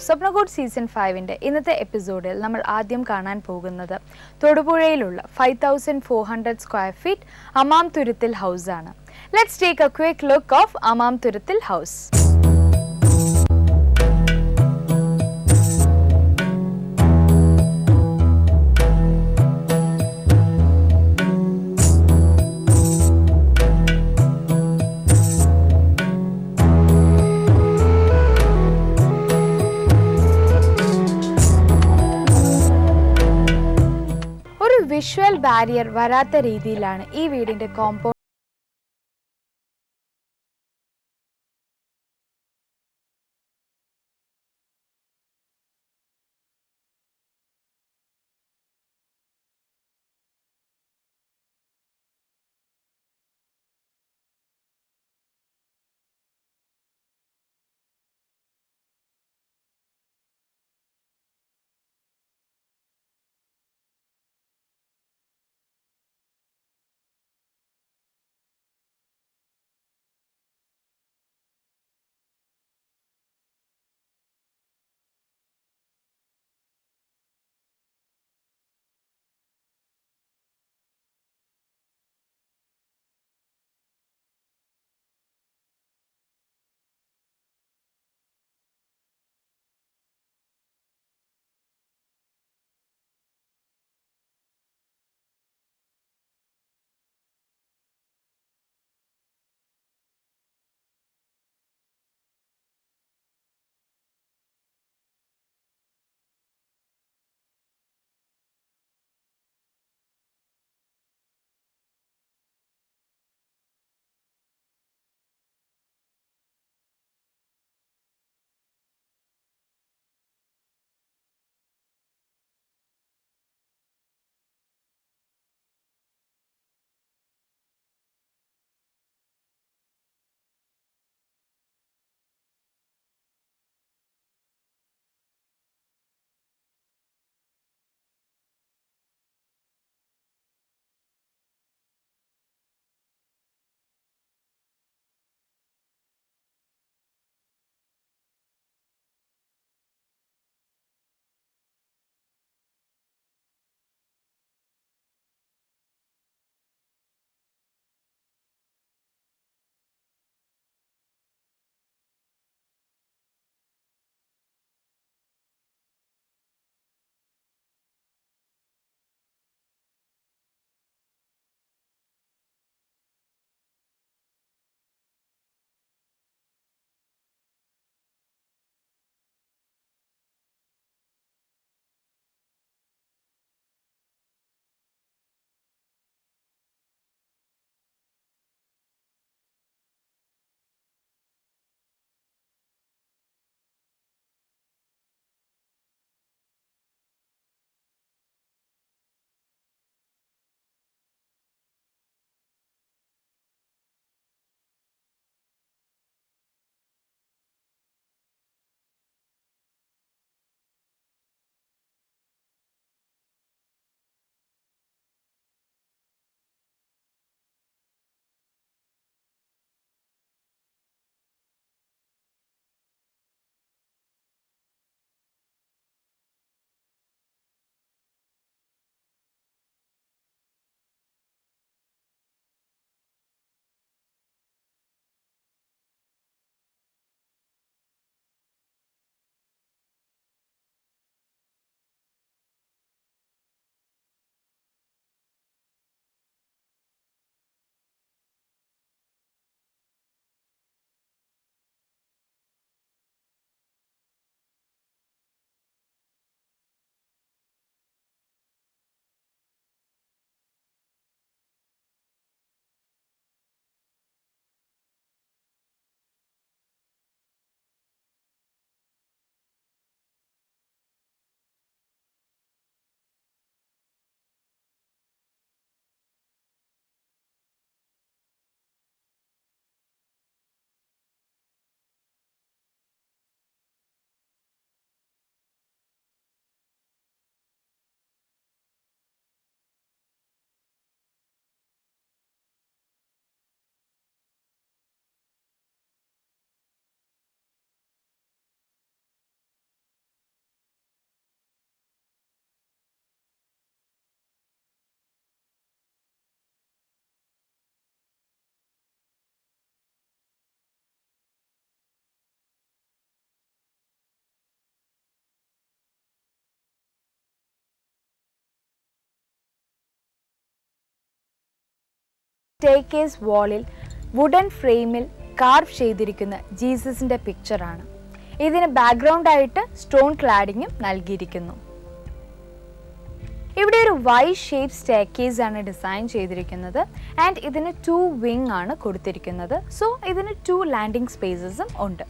സ്വപ്നകോട്ട് season 5-ന്റെ ഇന്നത്തെ എപ്പിസോഡിൽ നമ്മൾ ആദ്യം കാണാൻ പോകുന്നത് തൊടുപുഴയിലുള്ള 5400 square feet Amam Thuruthil house ആണ്. Let's take a quick look of Amam Thuruthil house. Visual barrier വരാത്ത രീതിയിലാണ് ഈ വീടിന്റെ കോമ്പൗണ്ട് സ്റ്റെയർകേസ് വാളിൽ വുഡൻ ഫ്രെയിമിൽ കാർവ് ചെയ്തിരിക്കുന്ന ജീസസിന്റെ പിക്ചറാണ്. ഇതിന് ബാക്ക്ഗ്രൗണ്ടായിട്ട് സ്റ്റോൺ ക്ലാഡിങ്ങും നൽകിയിരിക്കുന്നു. ഇവിടെ ഒരു വൈ ഷേപ്പ് സ്റ്റെയർകേസ് ആണ് ഡിസൈൻ ചെയ്തിരിക്കുന്നത് ആൻഡ് ഇതിന് 2 വിങ് ആണ് കൊടുത്തിരിക്കുന്നത്. സോ ഇതിന് 2 ലാൻഡിംഗ് സ്പേസസും ഉണ്ട്.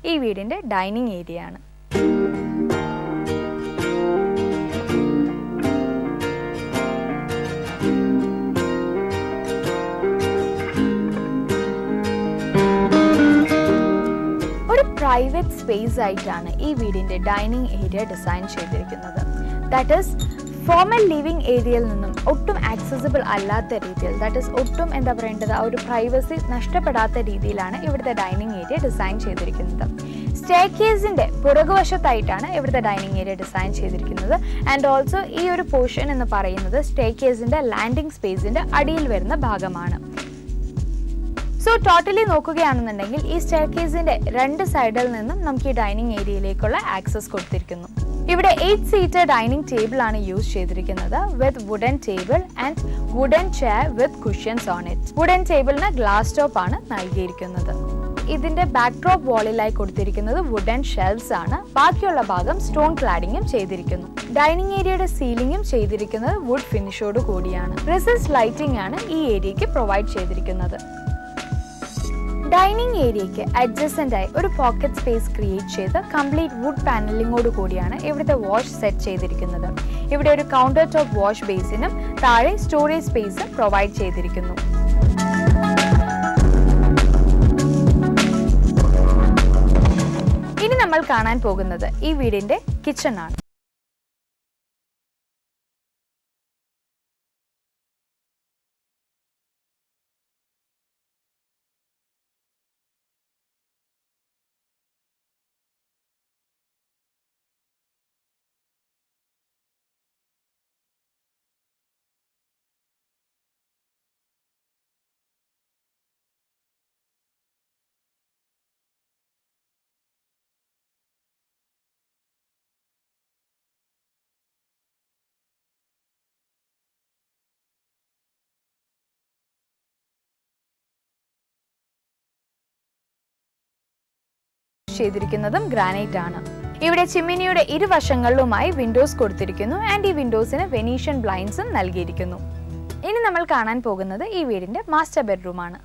ഈ വീടിന്റെ ഡൈനിങ് ഏരിയ ആണ്. ഒരു പ്രൈവറ്റ് സ്പേസ് ആയിട്ടാണ് ഈ വീടിന്റെ ഡൈനിങ് ഏരിയ ഡിസൈൻ ചെയ്തിരിക്കുന്നത്. ദാറ്റ് ഈസ് ഫോർമൽ ലിവിംഗ് ഏരിയയിൽ നിന്നും ഒട്ടും ആക്സസിബിൾ അല്ലാത്ത രീതിയിൽ, ദാറ്റ് ഈസ് ഒട്ടും എന്താ പറയേണ്ടത്, ആ ഒരു പ്രൈവസി നഷ്ടപ്പെടാത്ത രീതിയിലാണ് ഇവിടുത്തെ ഡൈനിങ് ഏരിയ ഡിസൈൻ ചെയ്തിരിക്കുന്നത്. സ്റ്റെയർകേസിന്റെ പുറകുവശത്തായിട്ടാണ് ഇവിടുത്തെ ഡൈനിങ് ഏരിയ ഡിസൈൻ ചെയ്തിരിക്കുന്നത്. ആൻഡ് ഓൾസോ ഈ ഒരു പോർഷൻ എന്ന് പറയുന്നത് സ്റ്റെയർകേസിന്റെ ലാൻഡിംഗ് സ്പേസിന്റെ അടിയിൽ വരുന്ന ഭാഗമാണ്. സോ ടോട്ടലി നോക്കുകയാണെന്നുണ്ടെങ്കിൽ ഈ സ്റ്റെയർകേസിന്റെ 2 സൈഡിൽ നിന്നും നമുക്ക് ഈ ഡൈനിങ് ഏരിയയിലേക്കുള്ള ആക്സസ് കൊടുത്തിരിക്കുന്നു. ഇവിടെ 8 സീറ്റർ ഡൈനിങ് ടേബിൾ ആണ് യൂസ് ചെയ്തിരിക്കുന്നത് with wooden table and wooden chair with cushions on it. Wooden ടേബിളിന് ഗ്ലാസ് ടോപ്പ് ആണ് നൽകിയിരിക്കുന്നത്. ഇതിന്റെ ബാക്ക്ഡ്രോപ്പ് വാളിലായി കൊടുത്തിരിക്കുന്നത് വുഡൻ ഷെൽഫ്സ് ആണ്. ബാക്കിയുള്ള ഭാഗം സ്റ്റോൺ ക്ലാഡിങ്ങും ചെയ്തിരിക്കുന്നു. ഡൈനിങ് ഏരിയയുടെ സീലിംഗും ചെയ്തിരിക്കുന്നത് വുഡ് ഫിനിഷോട് കൂടിയാണ്. റിസസ് ലൈറ്റിംഗ് ആണ് ഈ ഏരിയയ്ക്ക് പ്രൊവൈഡ് ചെയ്തിരിക്കുന്നത്. ഡൈനിങ് ഏരിയയ്ക്ക് അഡ്ജസന്റ് ആയി ഒരു പോക്കറ്റ് സ്പേസ് ക്രിയേറ്റ് ചെയ്ത് കംപ്ലീറ്റ് വുഡ് പാനലിങ്ങോട് കൂടിയാണ് ഇവിടുത്തെ വാഷ് സെറ്റ് ചെയ്തിരിക്കുന്നത്. ഇവിടെ ഒരു കൗണ്ടർ ടോപ്പ് വാഷ് ബേസിനും താഴെ സ്റ്റോറേജ് സ്പേസും പ്രൊവൈഡ് ചെയ്തിരിക്കുന്നു. ഇനി നമ്മൾ കാണാൻ പോകുന്നത് ഈ വീടിന്റെ കിച്ചൺ ആണ്. ചെയ്തിരിക്കുന്നതും ഗ്രാനൈറ്റ് ആണ്. ഇവിടെ ചിമ്മിനിയുടെ ഇരുവശങ്ങളിലുമായി വിൻഡോസ് കൊടുത്തിരിക്കുന്നു ആൻഡ് ഈ വിൻഡോസിന് വെനീഷ്യൻ ബ്ലൈൻഡ്സും നൽകിയിരിക്കുന്നു. ഇനി നമ്മൾ കാണാൻ പോകുന്നത് ഈ വീടിന്റെ മാസ്റ്റർ ബെഡ്റൂം ആണ്.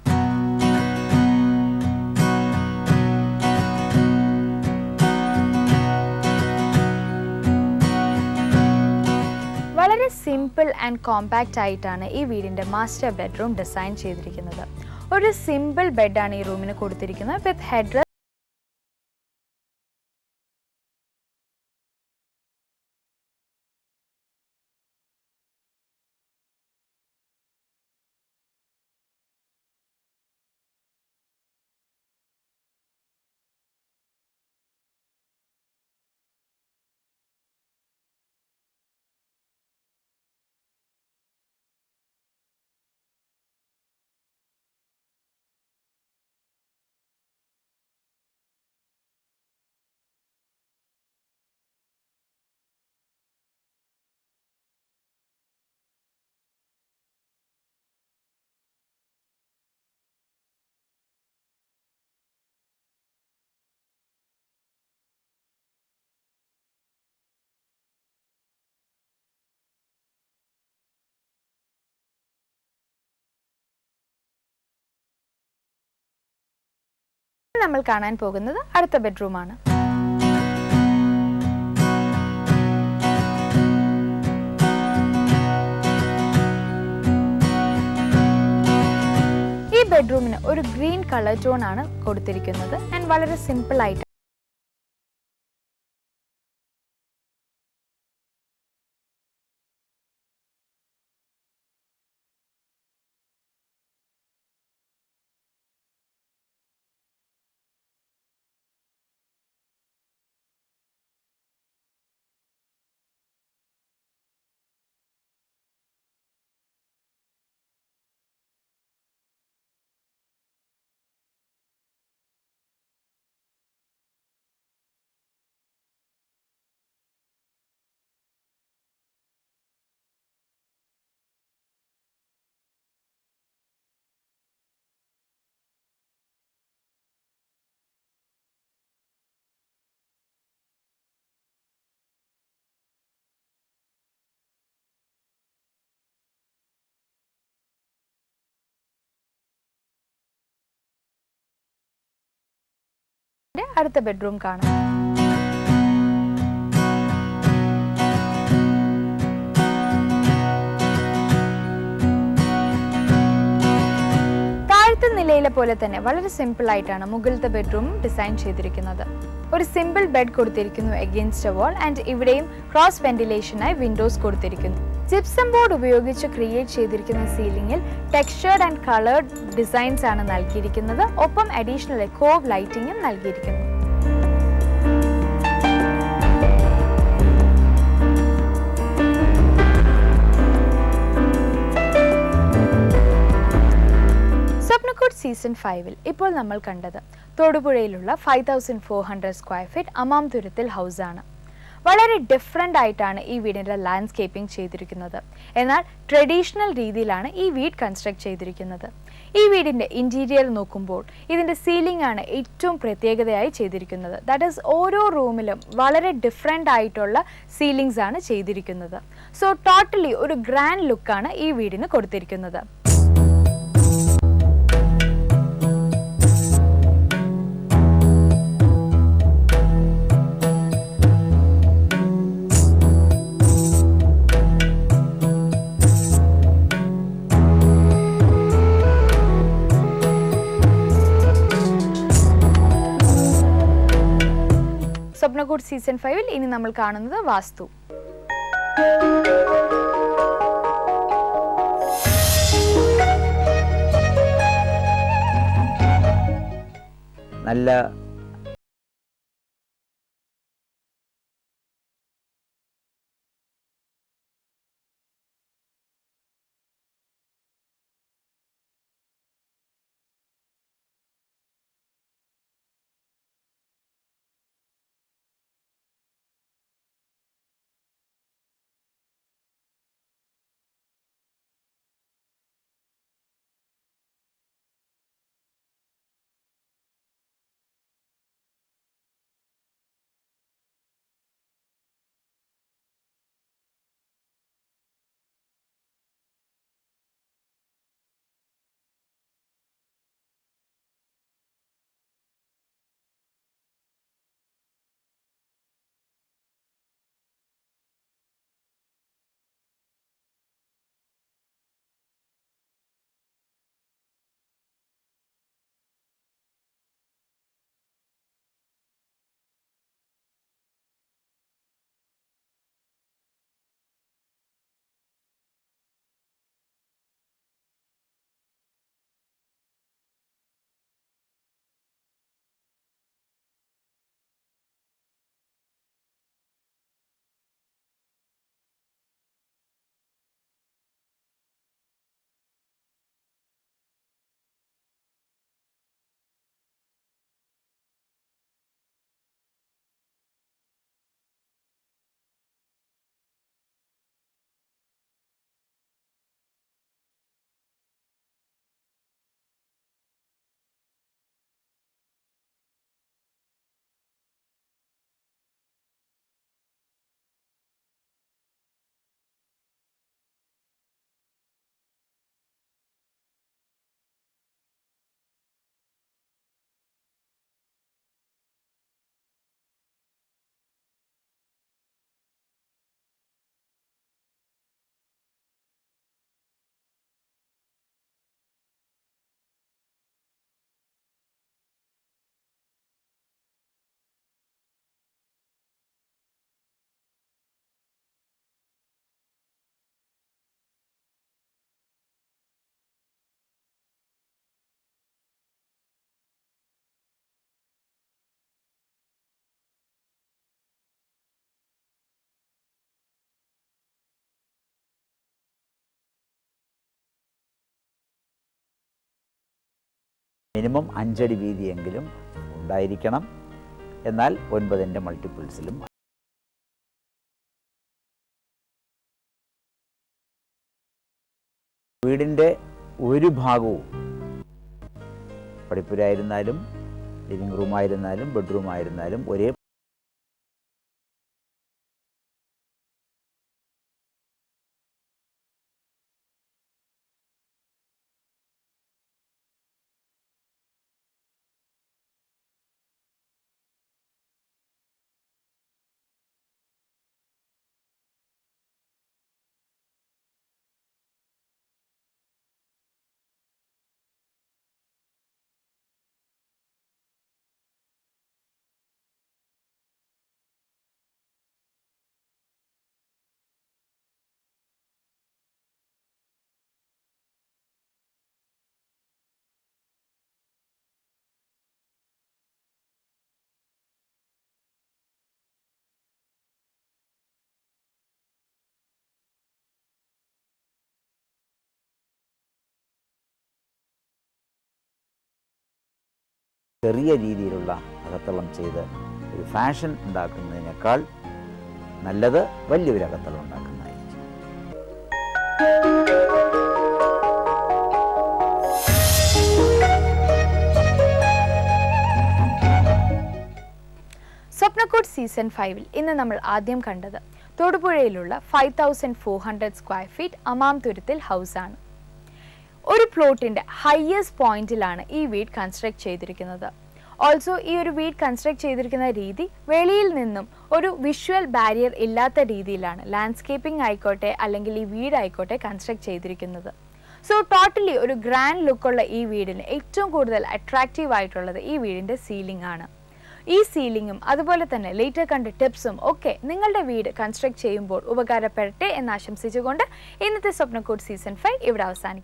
വളരെ സിമ്പിൾ ആൻഡ് കോമ്പാക്റ്റ് ആയിട്ടാണ് ഈ വീടിന്റെ മാസ്റ്റർ ബെഡ്റൂം ഡിസൈൻ ചെയ്തിരിക്കുന്നത്. ഒരു സിമ്പിൾ ബെഡാണ് ഈ റൂമിന് കൊടുത്തിരിക്കുന്നത് വിത്ത് ഹെഡ് നമ്മൾ കാണാൻ പോകുന്നത് അടുത്ത ബെഡ്റൂമാണ്. ഈ ബെഡ്റൂമിന് ഒരു ഗ്രീൻ കളർ ടോൺ ആണ് കൊടുത്തിരിക്കുന്നത് ആൻഡ് വളരെ സിമ്പിൾ ആയിട്ട് അടുത്ത ബെഡ്റൂം കാണാം. താഴത്തെ നിലയിലെ പോലെ തന്നെ വളരെ സിമ്പിൾ ആയിട്ടാണ് മുകളിലത്തെ ബെഡ്റൂം ഡിസൈൻ ചെയ്തിരിക്കുന്നത്. ഒരു സിമ്പിൾ ബെഡ് കൊടുത്തിരിക്കുന്നു അഗെയിൻസ്റ്റ് എ വാൾ ആൻഡ് ഇവിടെയും ക്രോസ് വെന്റിലേഷനായി വിൻഡോസ് കൊടുത്തിരിക്കുന്നു. ജിപ്സം ബോർഡ് ഉപയോഗിച്ച് ക്രിയേറ്റ് ചെയ്തിരിക്കുന്ന സീലിംഗിൽ ടെക്സ്ചേർഡ് ആൻഡ് കളേർഡ് ഡിസൈൻസ് ആണ് നൽകിയിരിക്കുന്നത്. ഒപ്പം അഡീഷണൽ കോവ് ലൈറ്റിംഗും നൽകിയിരിക്കുന്നു. സ്വപ്നക്കൂട് സീസൺ 5-ൽ ഇപ്പോൾ നമ്മൾ കണ്ടത് തൊടുപുഴയിലുള്ള 5400 സ്ക്വയർ ഫീറ്റ് അമാംതുരത്തിൽ ഹൗസാണ്. വളരെ ഡിഫറെൻ്റ് ആയിട്ടാണ് ഈ വീടിൻ്റെ ലാൻഡ്സ്കേപ്പിംഗ് ചെയ്തിരിക്കുന്നത്. എന്നാൽ ട്രഡീഷണൽ രീതിയിലാണ് ഈ വീട് കൺസ്ട്രക്ട് ചെയ്തിരിക്കുന്നത്. ഈ വീടിൻ്റെ ഇൻറ്റീരിയർ നോക്കുമ്പോൾ ഇതിൻ്റെ സീലിംഗ് ആണ് ഏറ്റവും പ്രത്യേകതയായി ചെയ്തിരിക്കുന്നത്. ദാറ്റ് ഈസ് ഓരോ റൂമിലും വളരെ ഡിഫറെൻ്റ് ആയിട്ടുള്ള സീലിംഗ്സ് ആണ് ചെയ്തിരിക്കുന്നത്. സോ ടോട്ടലി ഒരു ഗ്രാൻഡ് ലുക്കാണ് ഈ വീടിന് കൊടുത്തിരിക്കുന്നത്. സ്വപ്നക്കൂട് സീസൺ 5-ൽ ഇനി നമ്മൾ കാണുന്നത് വാസ്തു. നല്ല മിനിമം 5 അടി വീതിയെങ്കിലും ഉണ്ടായിരിക്കണം. എന്നാൽ 9ൻ്റെ മൾട്ടിപ്പിൾസിലും. വീടിൻ്റെ ഒരു ഭാഗവും പഠിപ്പുരായിരുന്നാലും ലിവിംഗ് റൂമായിരുന്നാലും ബെഡ്റൂം ആയിരുന്നാലും ഒരേ ചെറിയ രീതിയിലുള്ള അകത്തളം ചെയ്ത് ഒരു ഫാഷൻ ഉണ്ടാക്കുന്നതിനേക്കാൾ നല്ലത് വലിയൊരു അകത്തളം ഉണ്ടാക്കുന്നതായിരിക്കും. സ്വപ്നക്കൂട് സീസൺ 5-ൽ ഇന്ന് നമ്മൾ ആദ്യം കണ്ടത് തൊടുപുഴയിലുള്ള 5400 സ്ക്വയർ ഫീറ്റ് അമാം തുരുത്തിൽ ഹൗസാണ്. ഒരു പ്ലോട്ടിൻ്റെ ഹയസ്റ്റ് പോയിന്റിലാണ് ഈ വീട് കൺസ്ട്രക്ട് ചെയ്തിരിക്കുന്നത്. ഓൾസോ ഈ ഒരു വീട് കൺസ്ട്രക്ട് ചെയ്തിരിക്കുന്ന രീതി വെളിയിൽ നിന്നും ഒരു വിഷ്വൽ ബാരിയർ ഇല്ലാത്ത രീതിയിലാണ് ലാൻഡ്സ്കേപ്പിംഗ് ആയിക്കോട്ടെ അല്ലെങ്കിൽ ഈ വീടായിക്കോട്ടെ കൺസ്ട്രക്ട് ചെയ്തിരിക്കുന്നത്. സോ ടോട്ടലി ഒരു ഗ്രാൻഡ് ലുക്കുള്ള ഈ വീടിന് ഏറ്റവും കൂടുതൽ അട്രാക്റ്റീവ് ആയിട്ടുള്ളത് ഈ വീടിൻ്റെ സീലിംഗ് ആണ്. ഈ സീലിംഗും അതുപോലെ തന്നെ ലേറ്റർ കണ്ട ടിപ്സും ഒക്കെ നിങ്ങളുടെ വീട് കൺസ്ട്രക്ട് ചെയ്യുമ്പോൾ ഉപകാരപ്പെടട്ടെ എന്ന് ആശംസിച്ചുകൊണ്ട് ഇന്നത്തെ സ്വപ്നക്കൂട് സീസൺ 5 ഇവിടെ അവസാനിക്കുന്നു.